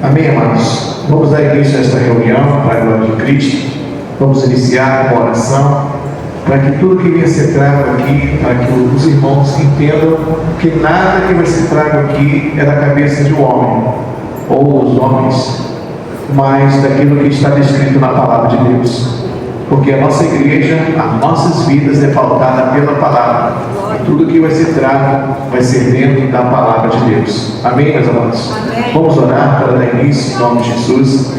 Amém, amados? Vamos dar início a esta reunião para a glória de Cristo. Vamos iniciar com uma oração para que tudo que venha ser trago aqui, para que os irmãos entendam que nada que vai ser trago aqui é da cabeça de um homem ou dos homens, mas daquilo que está descrito na palavra de Deus. Porque a nossa igreja, as nossas vidas é pautada pela palavra. Tudo que vai ser trago vai ser dentro da palavra de Deus. Amém, meus amados? Amém. Vamos orar para dar início em nome de Jesus.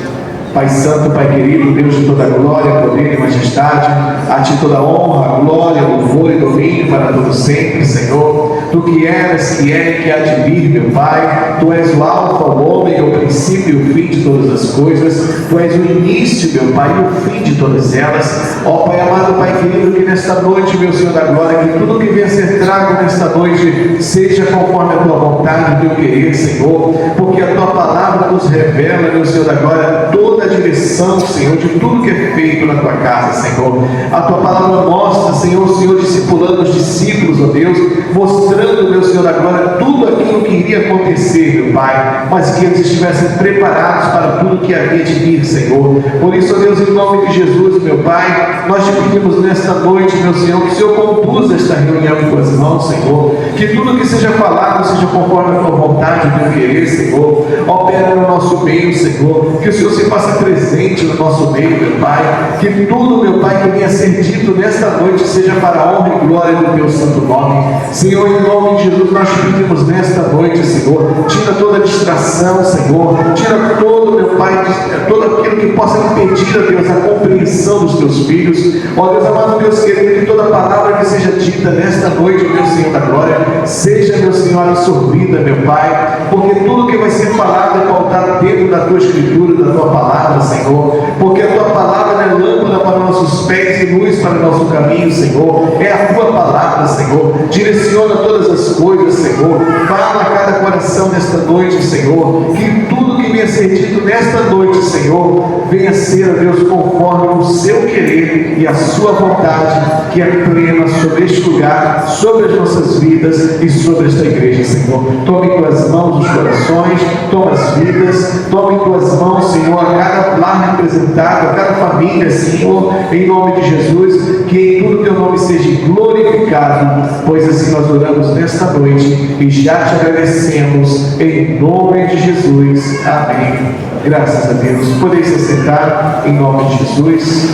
Pai Santo, Pai querido, Deus de toda glória, poder e majestade, a Ti toda honra, glória, louvor e domínio para todo sempre, Senhor. Tu que eras, que é e que há de vir, meu Pai. Tu és o alfa, o ômega, o princípio e o fim de todas as coisas. Tu és o início, meu Pai, e o fim de todas elas. Ó Pai amado, Pai querido, que nesta noite, meu Senhor da glória, que tudo que venha a ser trago nesta noite seja conforme a Tua vontade, o Teu querer, Senhor. Porque a Tua palavra nos revela, meu Senhor da glória, toda a direção, Senhor, de tudo que é feito na Tua casa, Senhor. A Tua palavra mostra, Senhor, o Senhor discipulando os discípulos, ó Deus, mostrando, meu Senhor da glória, tudo aquilo que iria acontecer, meu Pai, mas que eles estivessem preparados para tudo que havia de vir, Senhor. Por isso, ó Deus, em nome de Jesus, meu Pai, nós te pedimos nesta noite, meu Senhor, que o Senhor conduza esta reunião em Tuas mãos, Senhor, que tudo que seja falado seja conforme a Tua vontade, o Teu querer, Senhor. Opera no nosso meio, Senhor, que o Senhor se faça presente no nosso meio, meu Pai, que tudo, meu Pai, que venha a ser dito nesta noite seja para a honra e glória do Teu santo nome. Senhor, em nome de Jesus, nós te pedimos nesta noite, Senhor, tira toda distração, Senhor, tira todo, meu Pai, todo aquilo que possa impedir, ó Deus, a compreensão dos Teus filhos. Ó Deus amado, Deus querido, que toda palavra que seja dita nesta noite, meu Senhor da glória, seja, meu Senhor, absorvida, meu Pai, porque tudo que vai ser falado é pautado dentro da Tua Escritura, da Tua palavra, Senhor, porque a Tua palavra é lâmpada para nossos pés e luz para o nosso caminho, Senhor. É a Tua palavra, Senhor, direciona todas as coisas, Senhor. Fala a cada coração nesta noite, Senhor, que tudo que venha a ser dito nesta noite, Senhor, venha a ser, ó Deus, conforme o Seu querer e a Sua vontade, que é plena sobre este lugar, sobre as nossas vidas e sobre esta igreja, Senhor. Tome em Tuas mãos os corações, toma as vidas, tome em Tuas mãos, Senhor, a cada lar representado, a cada família, Senhor, em nome de Jesus, que em tudo Teu nome seja glorificado, pois assim nós oramos nesta noite e já Te agradecemos, em nome de Jesus. Amém. Graças a Deus. Podeis se sentar em nome de Jesus.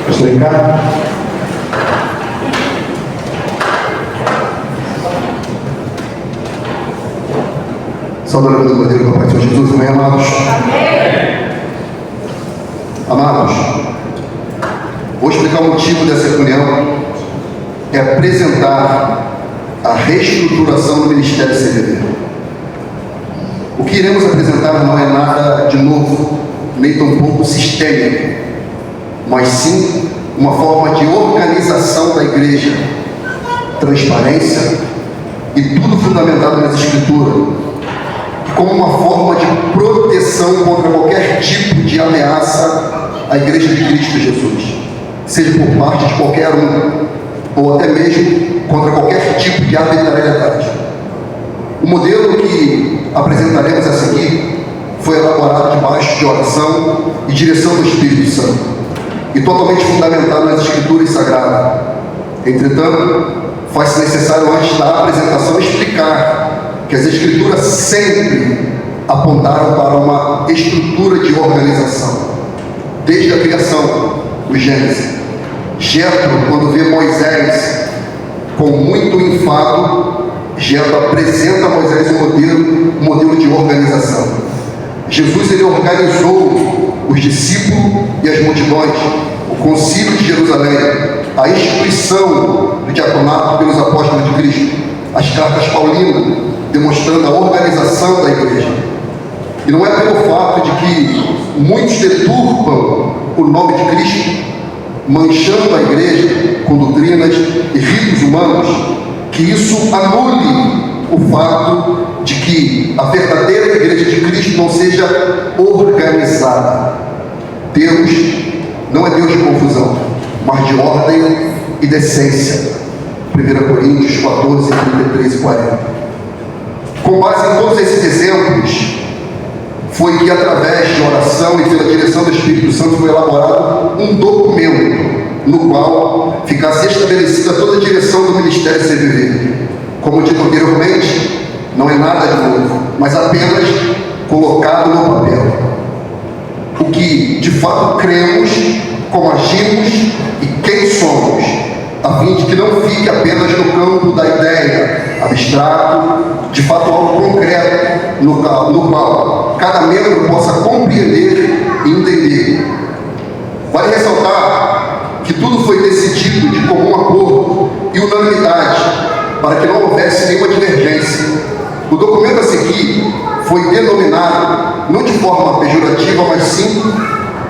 Pastor Ricardo. Saudando o Deus, Pai do Senhor Jesus, amém, amados? Amados, vou explicar o motivo dessa reunião, é apresentar a reestruturação do Ministério CVV. O que iremos apresentar não é nada de novo, nem tampouco sistêmico, mas sim uma forma de organização da igreja, transparência e tudo fundamentado nas Escrituras, como uma forma de proteção contra qualquer tipo de ameaça à Igreja de Cristo Jesus, seja por parte de qualquer um, ou até mesmo contra qualquer tipo de arbitrariedade. O modelo que apresentaremos a seguir foi elaborado debaixo de oração e direção do Espírito Santo, e totalmente fundamentado nas Escrituras Sagradas. Entretanto, faz-se necessário, antes da apresentação, explicar que as Escrituras sempre apontaram para uma estrutura de organização, desde a criação, o Gênesis. Jetro, quando vê Moisés com muito enfado, Jetro apresenta a Moisés um modelo de organização. Jesus, ele organizou os discípulos e as multidões, o concílio de Jerusalém, a instituição do diaconato pelos apóstolos de Cristo, as cartas paulinas, demonstrando a organização da igreja. E não é pelo fato de que muitos deturpam o nome de Cristo, manchando a igreja com doutrinas e ritos humanos, que isso anule o fato de que a verdadeira igreja de Cristo não seja organizada. Deus não é Deus de confusão, mas de ordem e decência. 1 Coríntios 14, 33 e 40. Com base em todos esses exemplos, foi que, através de oração e pela direção do Espírito Santo, foi elaborado um documento no qual ficasse estabelecida toda a direção do Ministério CVV. Como dito anteriormente, não é nada de novo, mas apenas colocado no papel. O que de fato cremos, como agimos e quem somos, a fim de que não fique apenas no campo da ideia, abstrato, de fato algo concreto, no qual cada membro possa compreender e entender. Vale ressaltar que tudo foi decidido de comum acordo e unanimidade, para que não houvesse nenhuma divergência. O documento a seguir foi denominado, não de forma pejorativa, mas sim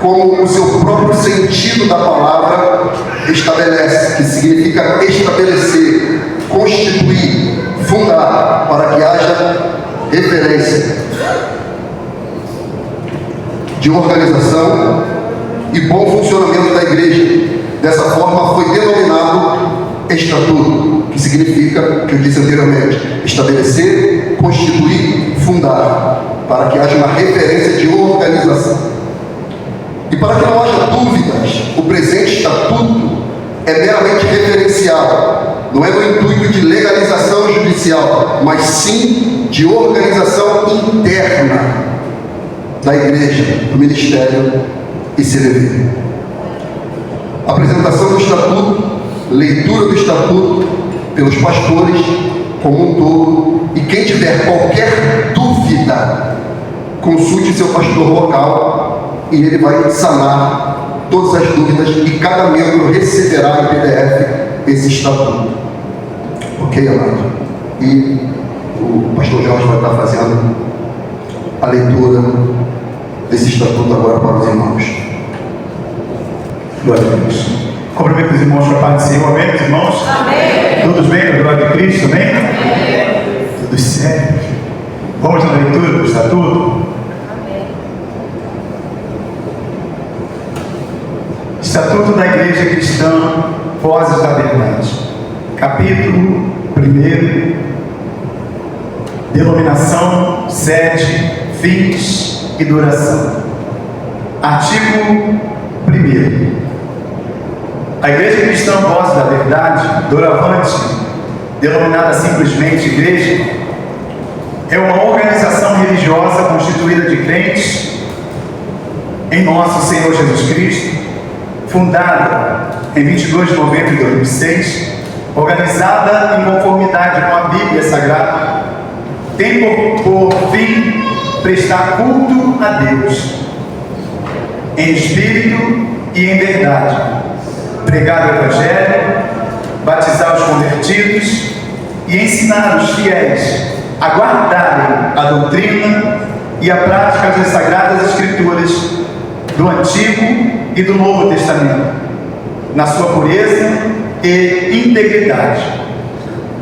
como o seu próprio sentido da palavra estabelece, que significa estabelecer, constituir, fundar, para que haja referência de organização e bom funcionamento da igreja. Dessa forma foi denominado estatuto, que significa, que eu disse anteriormente, estabelecer, constituir, fundar, para que haja uma referência de organização. E para que não haja dúvidas, o presente estatuto é meramente referencial, não é no intuito de legalização judicial, mas sim de organização interna da igreja, do ministério e CVV. Apresentação do estatuto, leitura do estatuto pelos pastores como um todo, e quem tiver qualquer dúvida, consulte seu pastor local e ele vai sanar todas as dúvidas e cada membro receberá em PDF esse estatuto. Ok, amado? E o pastor Jorge vai estar fazendo a leitura desse estatuto agora para os irmãos. Glória a Deus. Cumprimento os irmãos com a paz do Senhor. Amém, meus irmãos? Amém. Todos bem, na glória de Cristo? Amém? Amém. Tudo certo. Vamos na leitura do estatuto? Amém. Estatuto da Igreja Cristã, Vozes da Verdade. Capítulo 1. Denominação, sede, fins e duração. Artigo 1. A Igreja Cristã Vozes da Verdade, doravante denominada simplesmente Igreja, é uma organização religiosa constituída de crentes em nosso Senhor Jesus Cristo, fundada em 22 de novembro de 2006, organizada em conformidade com a Bíblia Sagrada, tem por fim prestar culto a Deus, em espírito e em verdade, pregar o Evangelho, batizar os convertidos e ensinar os fiéis a guardarem a doutrina e a prática das Sagradas Escrituras do Antigo e do Novo Testamento, na sua pureza e integridade,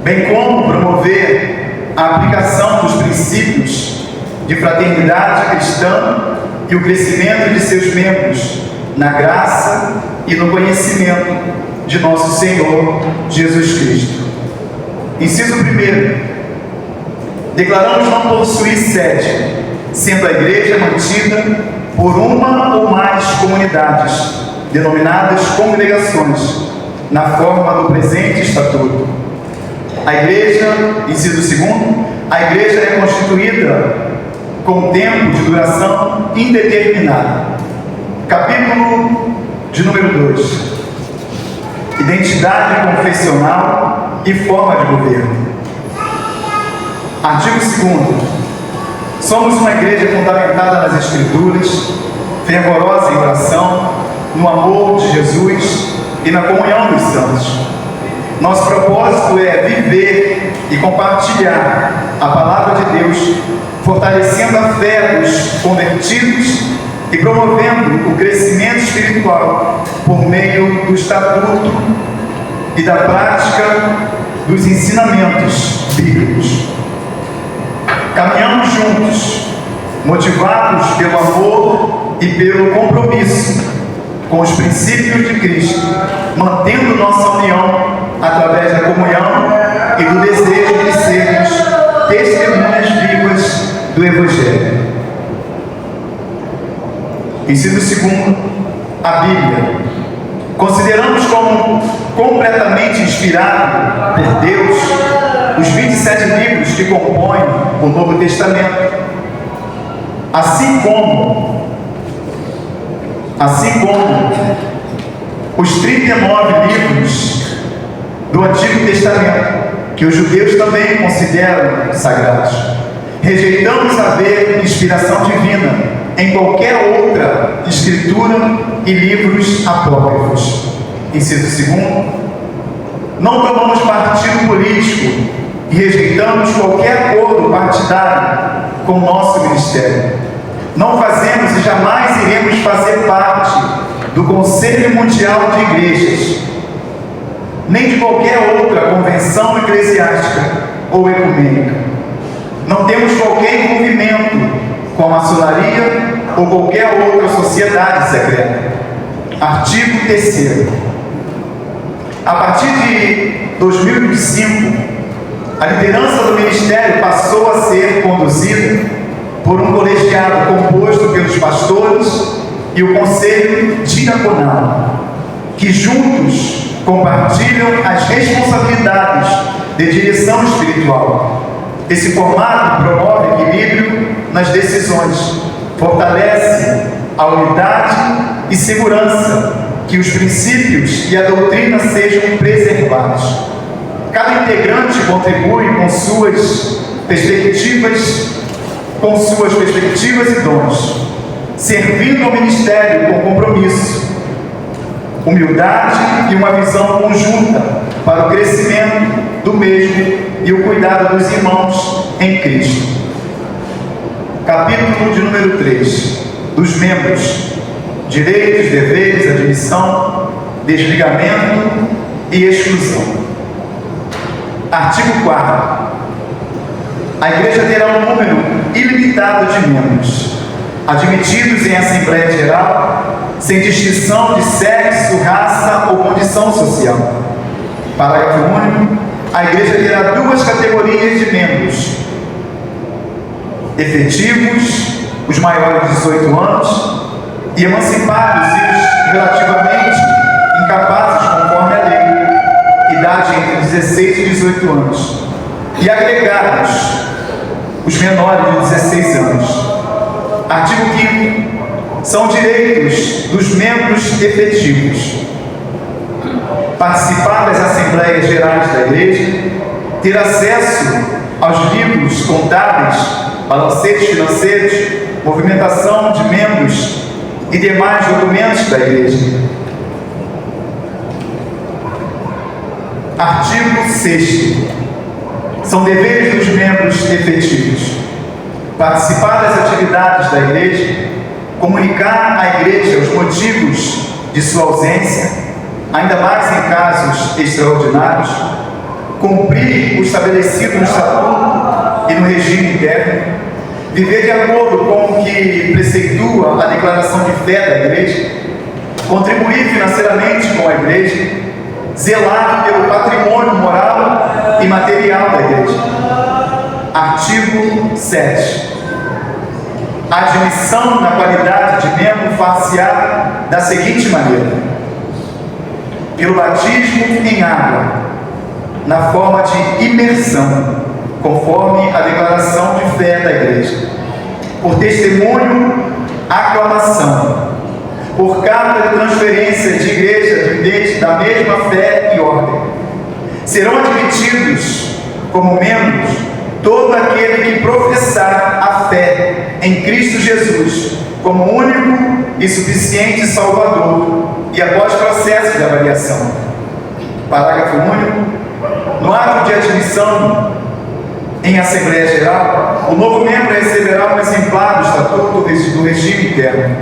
bem como promover a aplicação dos princípios de fraternidade cristã e o crescimento de seus membros na graça e no conhecimento de nosso Senhor Jesus Cristo. Inciso 1. Declaramos não possuir sede, sendo a igreja mantida por uma ou mais comunidades, denominadas congregações, na forma do presente estatuto. A igreja, inciso 2, a igreja é constituída com tempo de duração indeterminado. Capítulo de número 2. Identidade confessional e forma de governo. Artigo 2. Somos uma igreja fundamentada nas Escrituras, fervorosa em oração, no amor de Jesus e na comunhão dos santos. Nosso propósito é viver e compartilhar a palavra de Deus, fortalecendo a fé dos convertidos e promovendo o crescimento espiritual por meio do estatuto e da prática dos ensinamentos bíblicos. Caminhamos juntos, motivados pelo amor e pelo compromisso com os princípios de Cristo, mantendo nossa união através da comunhão e do desejo de sermos testemunhas vivas do Evangelho. Inciso segundo, a Bíblia. Consideramos como completamente inspirado por Deus os 27 livros que compõem o Novo Testamento, assim como os 39 livros do Antigo Testamento, que os judeus também consideram sagrados. Rejeitamos haver inspiração divina em qualquer outra escritura e livros apócrifos. Inciso segundo, não tomamos partido político e rejeitamos qualquer acordo partidário com o nosso ministério. Não fazemos e jamais iremos fazer parte do Conselho Mundial de Igrejas, nem de qualquer outra convenção eclesiástica ou ecumênica. Não temos qualquer envolvimento com a maçonaria ou qualquer outra sociedade secreta. Artigo 3º. A partir de 2005, a liderança do ministério passou a ser conduzida por um colegiado composto pelos pastores e o conselho diaconal, que juntos compartilham as responsabilidades de direção espiritual. Esse formato promove equilíbrio nas decisões, fortalece a unidade e segurança, que os princípios e a doutrina sejam preservados. Cada integrante contribui com suas perspectivas e dons, servindo ao ministério com compromisso, humildade e uma visão conjunta para o crescimento do mesmo e o cuidado dos irmãos em Cristo. Capítulo de número 3. Dos membros: direitos, deveres, admissão, desligamento e exclusão. Artigo 4º. A Igreja terá um número ilimitado de membros, admitidos em Assembleia Geral, sem distinção de sexo, raça ou condição social. Parágrafo único. A Igreja terá 2 categorias de membros: efetivos, os maiores de 18 anos, e emancipados e os relativamente incapazes conforme a lei, idade entre 16 e 18 anos, e agregados, os menores de 16 anos. Artigo 5º. São direitos dos membros efetivos: participar das Assembleias Gerais da Igreja, ter acesso aos livros contábeis, balancetes financeiros, movimentação de membros e demais documentos da Igreja. Artigo 6º. São deveres dos membros efetivos: participar das atividades da Igreja, comunicar à Igreja os motivos de sua ausência, ainda mais em casos extraordinários, cumprir o estabelecido no Estatuto e no regime interno, viver de acordo com o que preceitua a declaração de fé da Igreja, contribuir financeiramente com a Igreja, zelar pelo patrimônio moral e material da Igreja. Artigo 7º. A admissão na qualidade de membro far-se-á da seguinte maneira: pelo batismo em água, na forma de imersão, conforme a declaração de fé da Igreja, por testemunho, aclamação, por carta de transferência de igreja da mesma fé e ordem. Serão admitidos como membros todo aquele que professar a fé em Cristo Jesus como único e suficiente Salvador, e após processo de avaliação. Parágrafo único. No ato de admissão em Assembleia Geral, o novo membro receberá um exemplar do Estatuto do regime interno.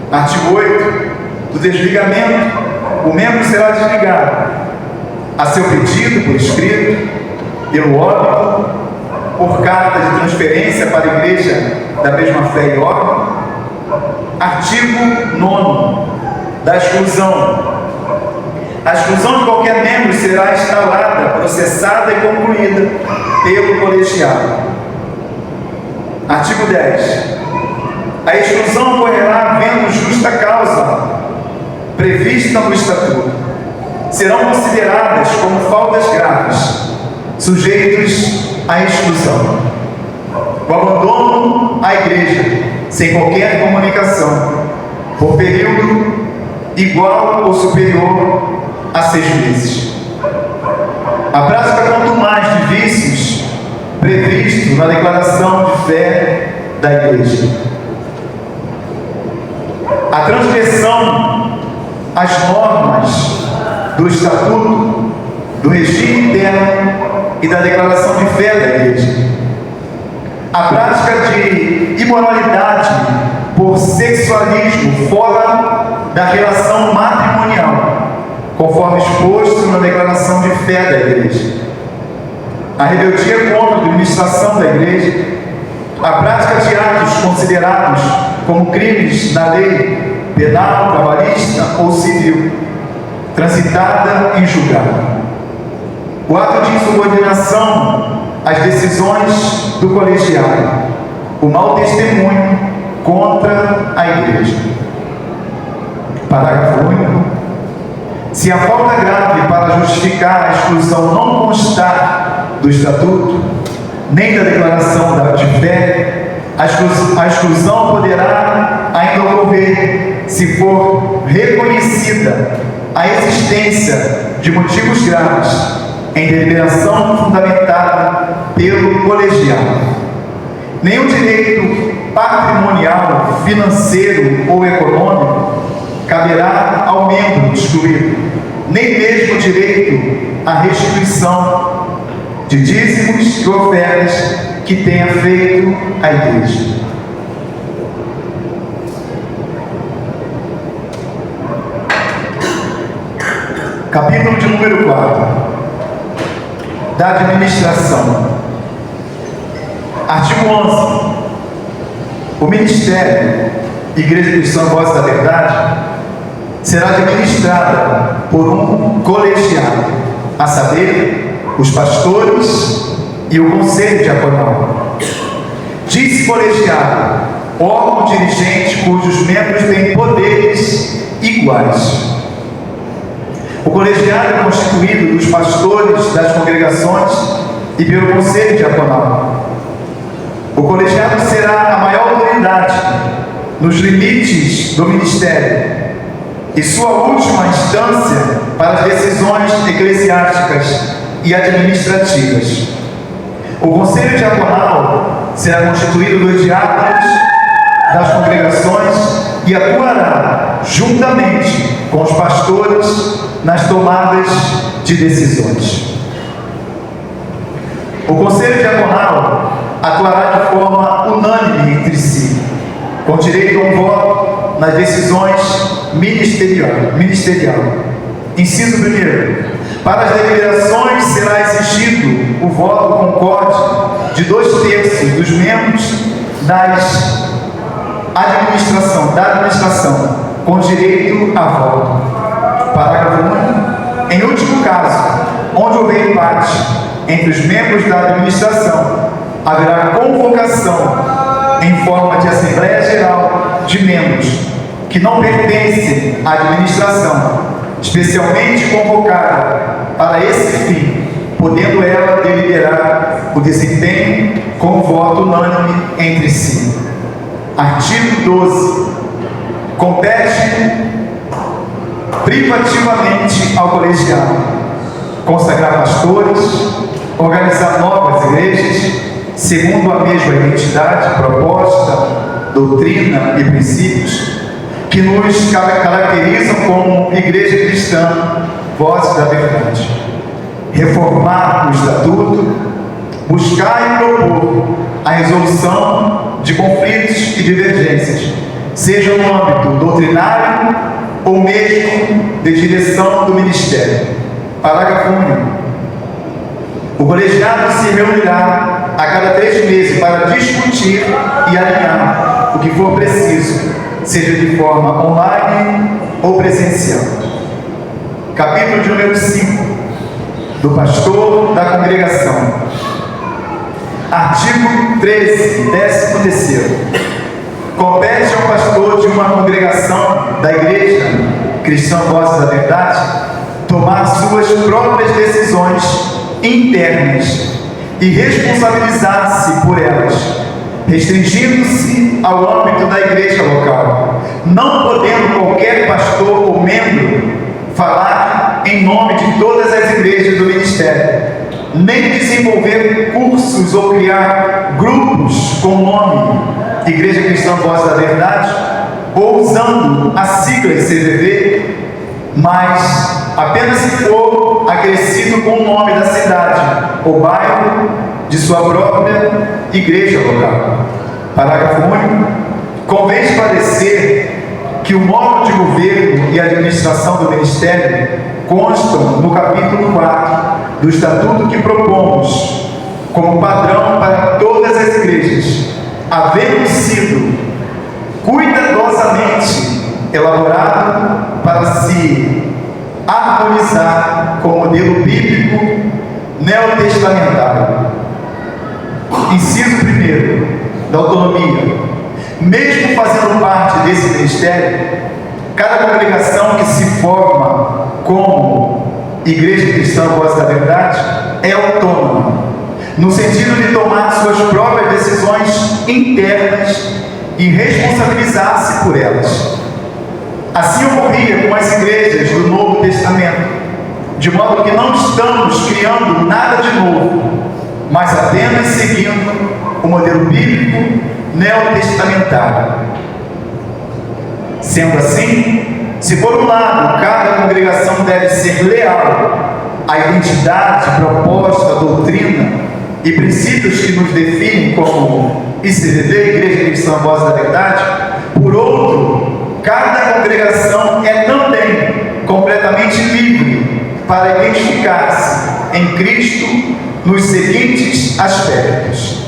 Artigo 8º. Do desligamento, o membro será desligado a seu pedido por escrito, pelo óbito, por carta de transferência para a Igreja da mesma fé e ordem. Artigo 9º. Da exclusão. A exclusão de qualquer membro será instalada, processada e concluída pelo colegiado. Artigo 10. A exclusão ocorrerá prevista no Estatuto serão consideradas como faltas graves, sujeitos à exclusão. O abandono à igreja, sem qualquer comunicação, por período igual ou superior a 6 meses. A prática contumaz de vícios previsto na declaração de fé da igreja. A transgressão às normas do Estatuto, do regime interno e da declaração de fé da igreja. A prática de imoralidade por sexualismo fora da relação matrimonial, conforme exposto na declaração de fé da igreja. A rebeldia contra a administração da igreja. A prática de atos considerados como crimes na lei penal, trabalhista ou civil, transitada e julgada. O ato de insubordinação às decisões do colegiado. O mau testemunho contra a igreja. Parágrafo único. Se a falta grave para justificar a exclusão não constar do Estatuto, nem da declaração de fé, a exclusão poderá ainda ocorrer se for reconhecida a existência de motivos graves em deliberação fundamentada pelo colegiado. Nenhum direito patrimonial, financeiro ou econômico caberá ao membro excluído, nem mesmo direito à restituição de dízimos e ofertas que tenha feito a igreja. Capítulo de número 4. Da administração. Artigo 11. O ministério Igreja Cristã Voz da Verdade será administrada por um colegiado, a saber, os pastores e o conselho diaconal. Diz colegiado, órgão dirigente cujos membros têm poderes iguais. O colegiado é constituído dos pastores das congregações e pelo conselho diaconal. O colegiado será a maior autoridade nos limites do ministério e sua última instância para as decisões eclesiásticas e administrativas. O conselho diaconal será constituído dos diáconos das congregações e atuará juntamente com os pastores nas tomadas de decisões. O conselho diaconal atuará de forma unânime entre si, com direito a um voto nas decisões ministerial. Inciso 1º. Para as deliberações será exigido o voto concorde de 2/3 dos membros da administração, com direito a voto. Parágrafo único. Em último caso, onde houver empate entre os membros da administração, haverá convocação em forma de Assembleia Geral de membros que não pertencem à administração, especialmente convocada para esse fim, podendo ela deliberar o desempenho com voto unânime entre si. Artigo 12. Compete privativamente ao colegiado consagrar pastores, organizar novas igrejas, segundo a mesma identidade, proposta, doutrina e princípios que nos caracterizam como Igreja Cristã, Voz da Verdade. Reformar o Estatuto, buscar e propor a resolução de conflitos e divergências, seja no âmbito doutrinário ou mesmo de direção do ministério. Parágrafo único. O colegiado se reunirá a cada 3 meses para discutir e alinhar o que for preciso, seja de forma online ou presencial. Capítulo de número 5. Do pastor da congregação. Artigo 13, 13º. Compete ao pastor de uma congregação da igreja cristã Voz da Verdade, tomar suas próprias decisões internas e responsabilizar-se por elas, restringindo-se ao âmbito da igreja local, não podendo qualquer pastor ou membro falar em nome de todas as igrejas do ministério, nem desenvolver cursos ou criar grupos com o nome Igreja Cristã Voz da Verdade, ou usando a sigla CVV, mas apenas se for acrescido com o nome da cidade ou bairro de sua própria igreja local. Parágrafo único. Convém esclarecer que o modo de governo e administração do ministério constam no capítulo 4 do estatuto que propomos como padrão para todas as igrejas, havendo sido cuidadosamente elaborado para se harmonizar com o modelo bíblico neotestamentário. Inciso 1º, da autonomia. Mesmo fazendo parte desse ministério, cada congregação que se forma como Igreja Cristã Voz da Verdade é autônoma, no sentido de tomar suas próprias decisões internas e responsabilizar-se por elas. Assim ocorria com as igrejas do Novo Testamento, de modo que não estamos criando nada de novo, mas apenas seguindo o modelo bíblico neotestamentário. Sendo assim, se por um lado cada congregação deve ser leal à identidade, proposta, doutrina e princípios que nos definem como ICVV, Igreja Cristã Voz da Verdade, por outro, cada congregação é também completamente livre para identificar-se em Cristo nos seguintes aspectos.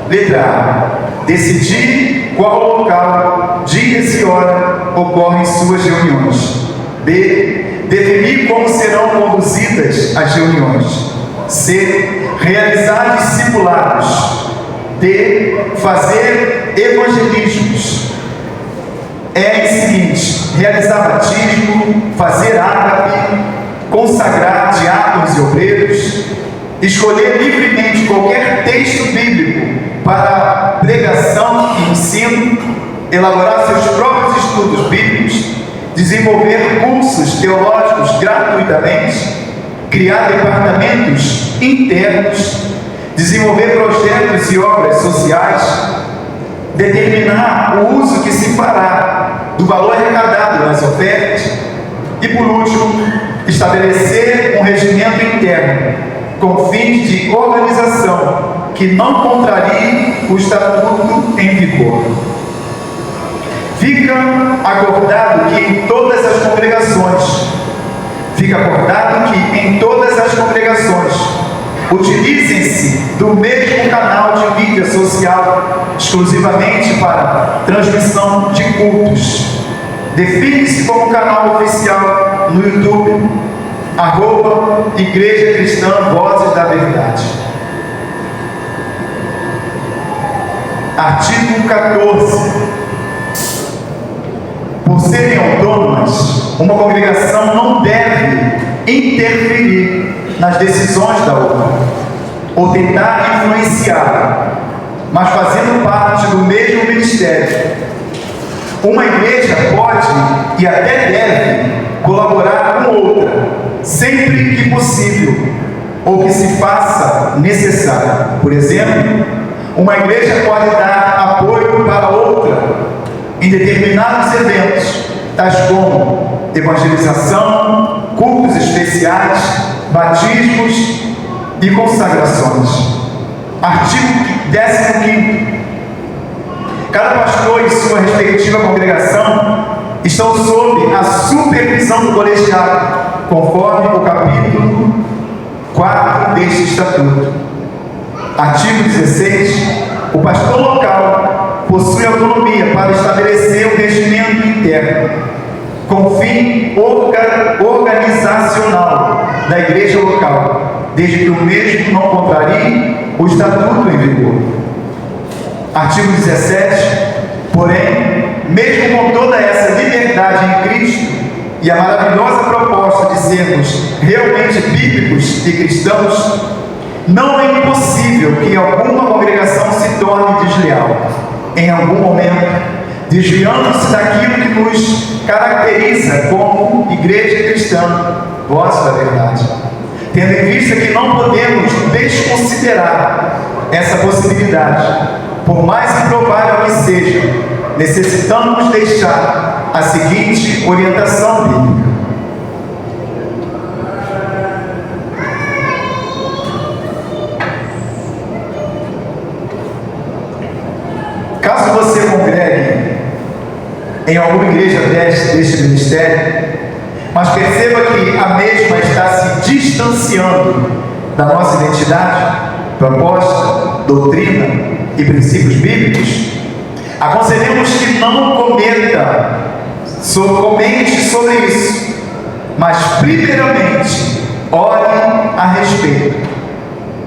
Letra A. Decidir qual local, dias e hora ocorrem suas reuniões. B. Definir como serão conduzidas as reuniões. C. Realizar discipulados. D. Fazer evangelismos. E seguinte: realizar batismo, fazer ágape, consagrar diáconos e obreiros, escolher livremente qualquer texto bíblico para pregação e ensino, elaborar seus próprios estudos bíblicos, desenvolver cursos teológicos gratuitamente, criar departamentos internos, desenvolver projetos e obras sociais, determinar o uso que se fará do valor arrecadado nas ofertas e, por último, estabelecer um regimento interno com fins de organização que não contrarie o estatuto em vigor. Fica acordado que em todas as congregações utilizem-se do mesmo canal de mídia social exclusivamente para transmissão de cultos. Define-se como canal oficial no YouTube, @Igreja Cristã Vozes da Verdade. Artigo 14. Por serem autônomas, uma congregação não deve interferir nas decisões da outra, ou tentar influenciar, mas fazendo parte do mesmo ministério. Uma igreja pode e até deve colaborar com outra, sempre que possível, ou que se faça necessário. Por exemplo, uma igreja pode dar apoio para outra em determinados eventos, tais como evangelização, cultos especiais, batismos e consagrações. Artigo 15º. Cada pastor e sua respectiva congregação estão sob a supervisão do colegiado, conforme o capítulo 4 deste estatuto. Artigo 16. O pastor local possui autonomia para estabelecer o regimento interno, com fim organizacional da igreja local, desde que o mesmo não contrarie o estatuto em vigor. Artigo 17. Porém, mesmo com toda essa liberdade em Cristo e a maravilhosa proposta de sermos realmente bíblicos e cristãos, não é impossível que alguma congregação se torne desleal em algum momento, desviando-se daquilo que nos caracteriza como igreja cristã, voz da verdade, tendo em vista que não podemos desconsiderar essa possibilidade, por mais improvável que seja. Necessitamos deixar a seguinte orientação bíblica: caso você congregue em alguma igreja deste ministério, mas perceba que a mesma está se distanciando da nossa identidade, proposta, doutrina e princípios bíblicos, aconselhamos que não comente sobre isso, mas primeiramente ore a respeito,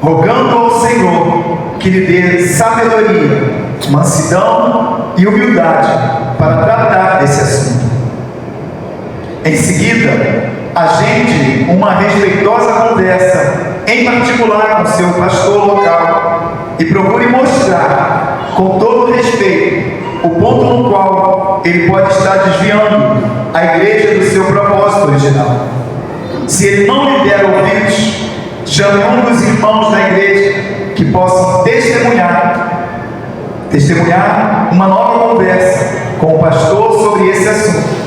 rogando ao Senhor que lhe dê sabedoria, mansidão e humildade para tratar desse assunto. Em seguida, agende uma respeitosa conversa, em particular com seu pastor local, e procure mostrar, com todo respeito, o ponto no qual ele pode estar desviando a igreja do seu propósito original. Se ele não lhe der ouvidos, chame um dos irmãos da igreja que possam testemunhar uma nova conversa com o pastor sobre esse assunto.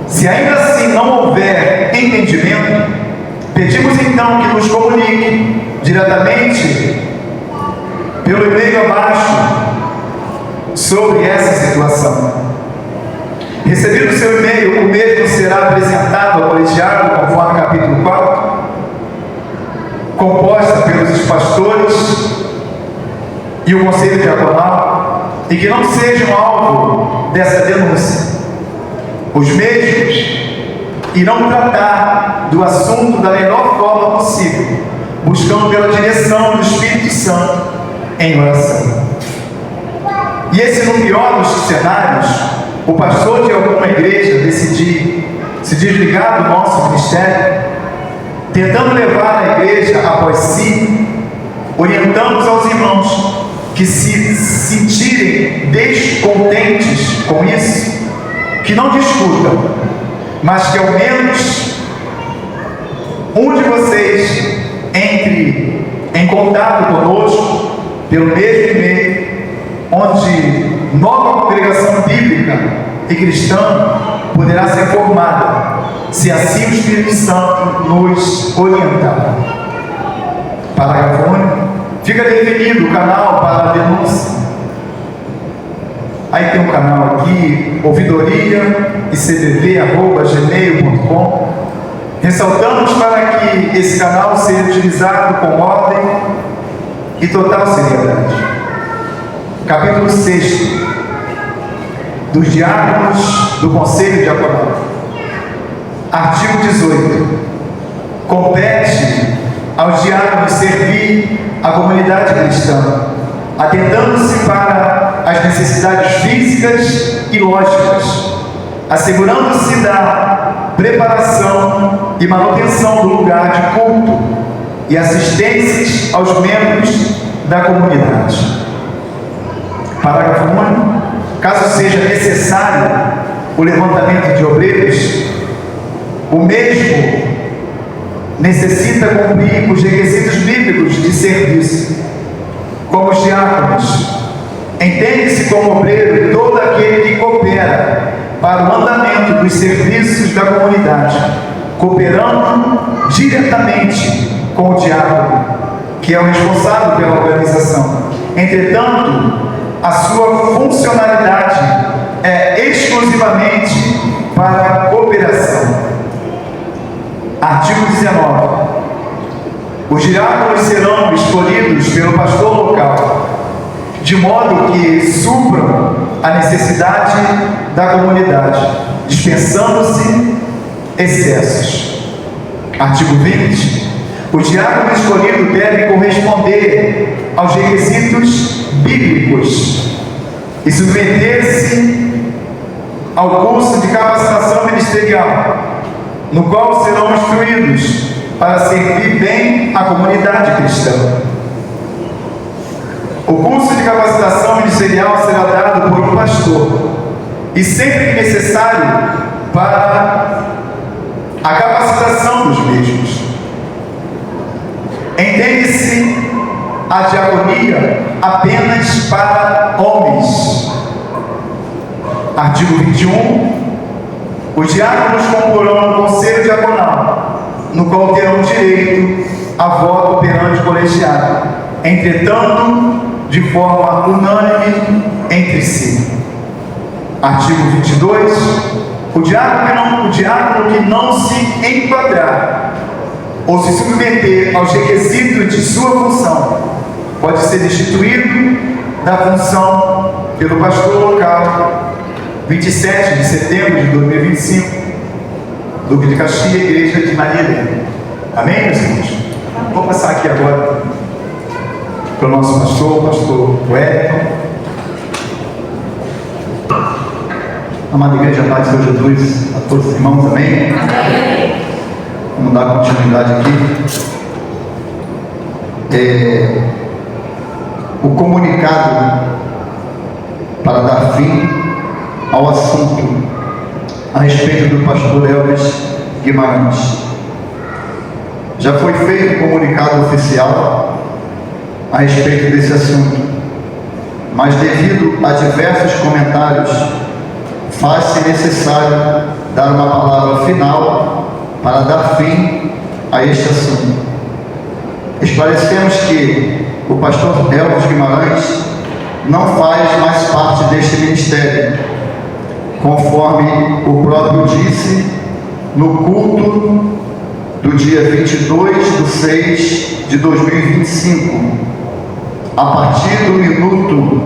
Se ainda assim não houver entendimento, pedimos então que nos comunique diretamente pelo e-mail abaixo sobre essa situação. Recebido o seu e-mail, o mesmo será apresentado ao colegiado, conforme capítulo 4, composta pelos pastores e o conselho diaconal, e que não sejam alvo dessa denúncia. Os mesmos irão tratar do assunto da melhor forma possível, buscando pela direção do Espírito Santo em oração. E esse, no pior dos cenários, o pastor de alguma igreja decidir se desligar do nosso ministério, tentando levar a igreja após si, orientamos aos irmãos que se sentirem descontentes com isso, que não discutam, mas que ao menos um de vocês entre em contato conosco pelo mesmo e-mail, onde nova congregação bíblica e cristã poderá ser formada, se assim o Espírito Santo nos orientar. Parágrafo único. Fica definido o canal para a denúncia. Aí tem um canal aqui, ouvidoria.icbv@gmail.com. Ressaltamos para que esse canal seja utilizado com ordem e total seriedade. Capítulo 6 dos Diáconos do Conselho Diaconal. Artigo 18. Compete aos diáconos servir a comunidade cristã, atentando-se para as necessidades físicas e lógicas, assegurando-se da preparação e manutenção do lugar de culto e assistências aos membros da comunidade. Parágrafo único. Caso seja necessário o levantamento de obreiros, o mesmo necessita cumprir os requisitos bíblicos de serviço. Como os diáconos, entende-se como obreiro todo aquele que coopera para o andamento dos serviços da comunidade, cooperando diretamente com o diácono, que é o responsável pela organização. Entretanto, a sua funcionalidade é exclusivamente para a cooperação. Artigo 19. Os diáconos serão escolhidos pelo pastor local, de modo que supram a necessidade da comunidade, dispensando-se excessos. Artigo 20. O diácono escolhido deve corresponder aos requisitos bíblicos e submeter-se ao curso de capacitação ministerial, no qual serão instruídos para servir bem a comunidade cristã. O curso de capacitação ministerial será dado por um pastor, e sempre que necessário, para a capacitação dos mesmos. Entende-se a diaconia apenas para homens. Artigo 21. Os diáconos comporão o conselho diaconal, no qual terão direito a voto perante o colegiado, entretanto, de forma unânime entre si. Artigo 22. O diácono que não se enquadrar ou se submeter aos requisitos de sua função pode ser destituído da função pelo pastor local. 27 de setembro de 2025, Duque de Caxias, Igreja de Maria Helena. Amém, meus irmãos? Vou passar aqui agora para o nosso pastor, o pastor Wellington. Amada Igreja, a paz do Senhor Jesus, a todos os irmãos, amém? Vamos dar continuidade aqui. O comunicado para dar fim ao assunto a respeito do pastor Elvis Guimarães. Já foi feito um comunicado oficial a respeito desse assunto, mas devido a diversos comentários, faz-se necessário dar uma palavra final para dar fim a este assunto. Esclarecemos que o pastor Elvis Guimarães não faz mais parte deste ministério, conforme o próprio disse no culto do dia 22/6 de 2025, a partir do minuto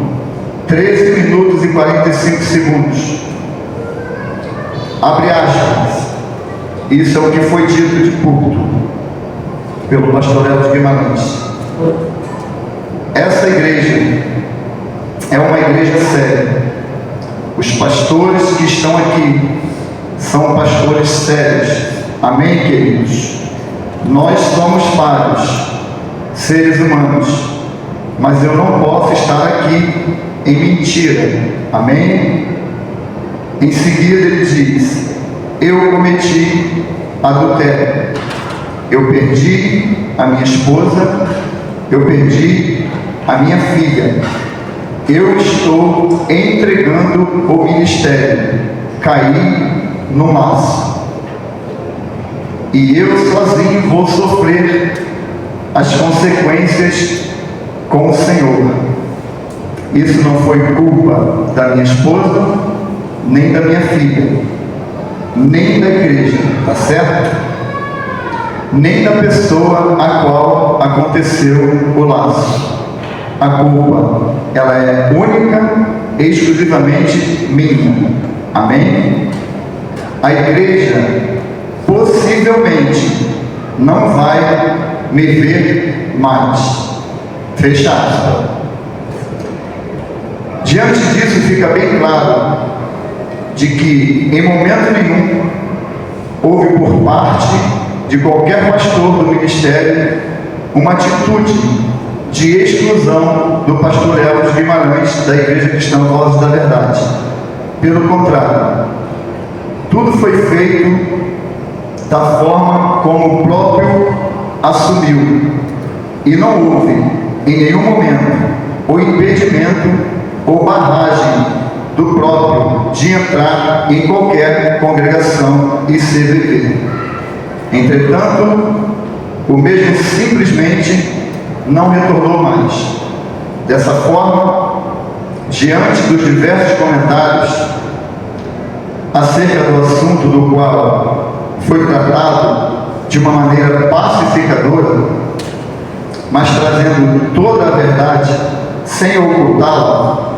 13 minutos e 45 segundos. Abre aspas. Isso é o que foi dito de púlpito pelo pastor Elvis Guimarães. Essa igreja é uma igreja séria. Os pastores que estão aqui são pastores sérios. Amém, queridos? Nós somos falhos, seres humanos, mas eu não posso estar aqui em mentira. Amém? Em seguida ele diz: eu cometi adultério, eu perdi a minha esposa, eu perdi a minha filha, eu estou entregando o ministério, caí no maço, e eu sozinho vou sofrer as consequências com o Senhor. Isso não foi culpa da minha esposa, nem da minha filha, nem da igreja, tá certo? Nem da pessoa a qual aconteceu o laço. A culpa, ela é única e exclusivamente minha. Amém? A igreja possivelmente não vai me ver mais. Fecha aspas. Diante disso fica bem claro de que em momento nenhum houve por parte de qualquer pastor do ministério uma atitude de exclusão do pastor Elvis Guimarães da Igreja Cristã Vozes da Verdade. Pelo contrário, tudo foi feito da forma como o próprio assumiu, e não houve em nenhum momento o impedimento ou barragem do próprio de entrar em qualquer congregação e CVV. Entretanto, o mesmo simplesmente não retornou mais. Dessa forma, diante dos diversos comentários acerca do assunto do qual foi tratado de uma maneira pacificadora, mas trazendo toda a verdade sem ocultá-la,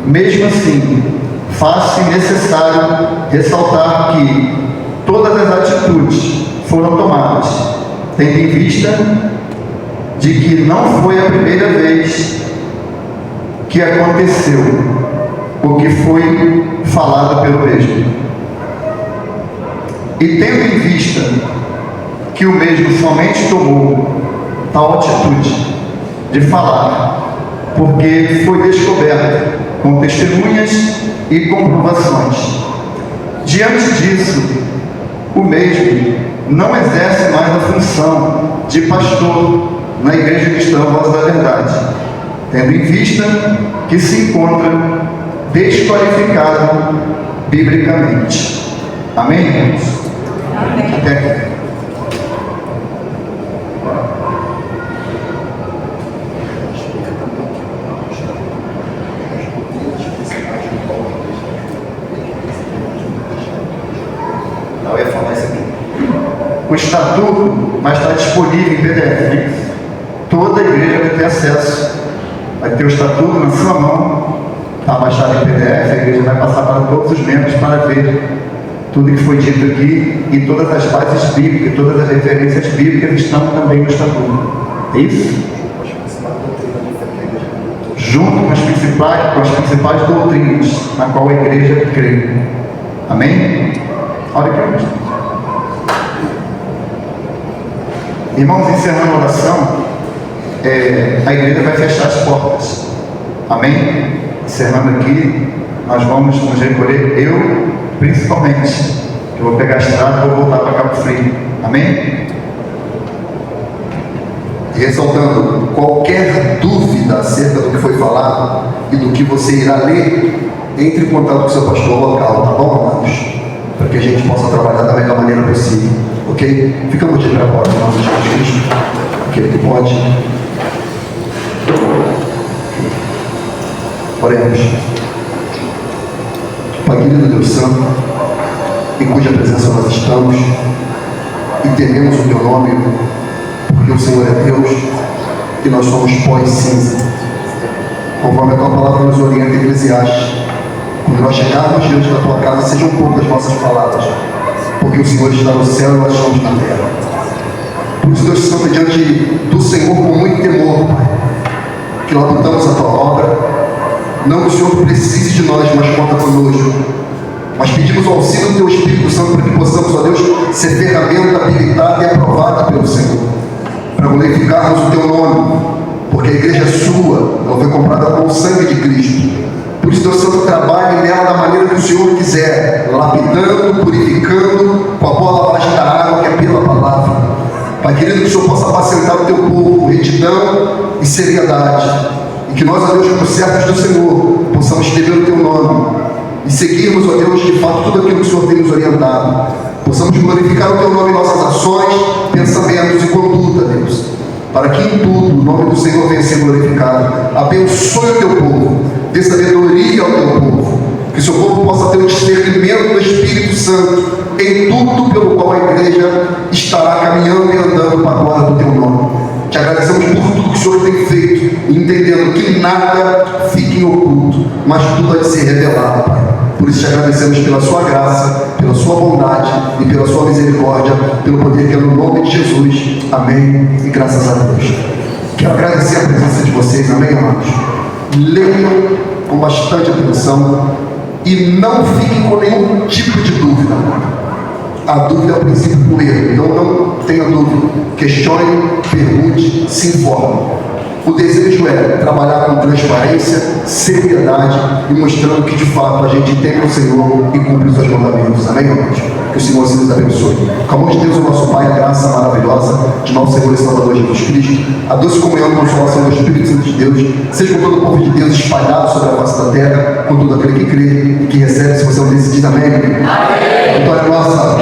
mesmo assim, faz-se necessário ressaltar que todas as atitudes foram tomadas, tendo em vista de que não foi a primeira vez que aconteceu o que foi falado pelo mesmo. E tendo em vista que o mesmo somente tomou tal atitude de falar, porque foi descoberto com testemunhas e comprovações. Diante disso, o mesmo não exerce mais a função de pastor na Igreja Cristã Voz da Verdade, tendo em vista que se encontra desqualificado biblicamente. Amém, irmãos? Amém. Até aqui. Eu ia falar isso aqui. O estatuto, mas está disponível em PDF, né? Toda a igreja vai ter acesso. Vai ter o estatuto na sua mão, está baixado em PDF, a igreja vai passar para todos os membros para ver tudo que foi dito aqui, e todas as bases bíblicas, todas as referências bíblicas estão também no estatuto. É isso? Junto com as principais doutrinas na qual a igreja crê. Amém? Olha aqui. Irmãos, encerrando a oração, a igreja vai fechar as portas. Amém? Encerrando aqui, nós vamos nos recolher, eu principalmente, que eu vou pegar a estrada e vou voltar para Cabo Frio. Amém? E ressaltando, qualquer dúvida acerca do que foi falado e do que você irá ler, entre em contato com o seu pastor local, tá bom, amados? Para que a gente possa trabalhar da melhor maneira possível, ok? Ficamos de preparo, em nome de Jesus Cristo, aquele que pode. Oremos. Pai querido Deus Santo, em cuja presença nós estamos e tememos o teu nome, porque o Senhor é Deus e nós somos pó e cinza, conforme a tua palavra nos orienta em Eclesiastes. Quando nós chegarmos diante da tua casa, sejam poucas as nossas palavras, porque o Senhor está no céu e nós estamos na terra. Por isso, Deus Santo, diante do Senhor com muito temor, Pai, que labutamos a tua obra, não que o Senhor precise de nós, mas conta conosco. Mas pedimos o auxílio do teu Espírito Santo para que possamos, ó Deus, ser ferramenta habilitada e aprovada pelo Senhor, para glorificarmos o teu nome, porque a igreja é sua, ela foi comprada com o sangue de Cristo. Por isso, Deus Santo, trabalhe nela da maneira que o Senhor quiser, lapidando, purificando, com a boa lavagem da água que é pela palavra. Pai querido, que o Senhor possa apacentar o teu povo com retidão e seriedade, e que nós, ó Deus, como servos do Senhor, possamos temer o teu nome e seguirmos, ó Deus, de fato, tudo aquilo que o Senhor tem nos orientado. Possamos glorificar o teu nome em nossas ações, pensamentos e conduta, Deus, para que em tudo o nome do Senhor venha ser glorificado. Abençoe o teu povo, dê sabedoria ao teu povo, que o seu povo possa ter o discernimento do Espírito Santo em tudo pelo qual a igreja estará caminhando e andando para a glória do teu nome. Te agradecemos por tudo que o Senhor tem feito, entendendo que nada fique em oculto, mas tudo há de ser revelado, Pai. Por isso te agradecemos pela sua graça, pela sua bondade e pela sua misericórdia, pelo poder que é no nome de Jesus. Amém. E graças a Deus. Quero agradecer a presença de vocês, amém, amados? Leiam com bastante atenção e não fiquem com nenhum tipo de dúvida. A dúvida é o princípio do erro, então não tenha dúvida. Questione, pergunte, se informe. O desejo é trabalhar com transparência, seriedade e mostrando que de fato a gente tem o Senhor e cumpre os seus mandamentos. Amém, irmãos? Que o Senhor se nos abençoe. Com a mão de Deus, o nosso Pai, a graça maravilhosa de nosso Senhor e Salvador Jesus Cristo, a doce comunhão e consolação do Espírito Santo de Deus, seja com todo o povo de Deus espalhado sobre a face da terra, com todo aquele que crê e que recebe, se você não diz amém. Amém. Vitória nossa.